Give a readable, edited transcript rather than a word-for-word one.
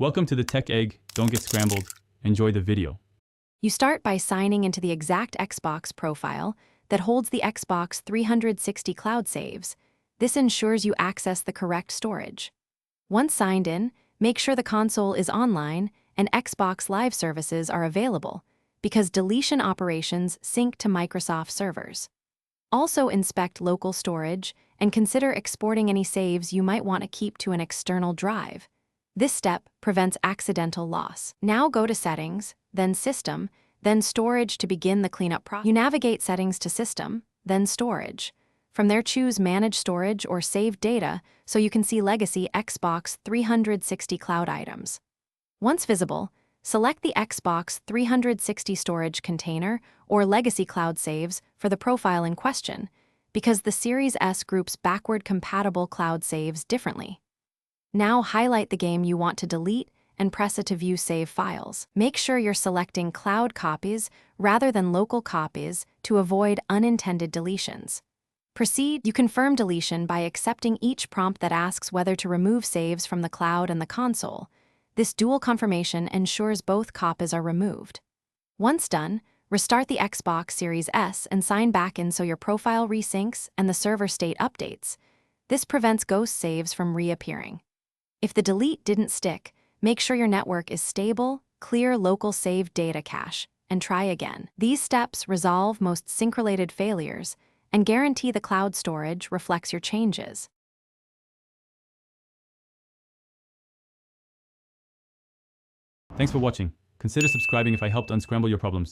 Welcome to the Tech Egg. Don't get scrambled. Enjoy the video. You start by signing into the exact Xbox profile that holds the Xbox 360 cloud saves. This ensures you access the correct storage. Once signed in, make sure the console is online and Xbox Live services are available, because deletion operations sync to Microsoft servers. Also inspect local storage and consider exporting any saves you might want to keep to an external drive. This step prevents accidental loss. Now go to Settings, then System, then Storage to begin the cleanup process. You navigate Settings to System, then Storage. From there, choose Manage Storage or Save Data so you can see legacy Xbox 360 cloud items. Once visible, select the Xbox 360 storage container or legacy cloud saves for the profile in question, because the Series S groups backward-compatible cloud saves differently. Now highlight the game you want to delete and press it to view save files. Make sure you're selecting cloud copies rather than local copies to avoid unintended deletions. Proceed. You confirm deletion by accepting each prompt that asks whether to remove saves from the cloud and the console. This dual confirmation ensures both copies are removed. Once done, restart the Xbox Series S and sign back in so your profile resyncs and the server state updates. This prevents ghost saves from reappearing. If the delete didn't stick, make sure your network is stable, clear local saved data cache, and try again. These steps resolve most sync-related failures and guarantee the cloud storage reflects your changes. Thanks for watching. Consider subscribing if I helped unscramble your problems.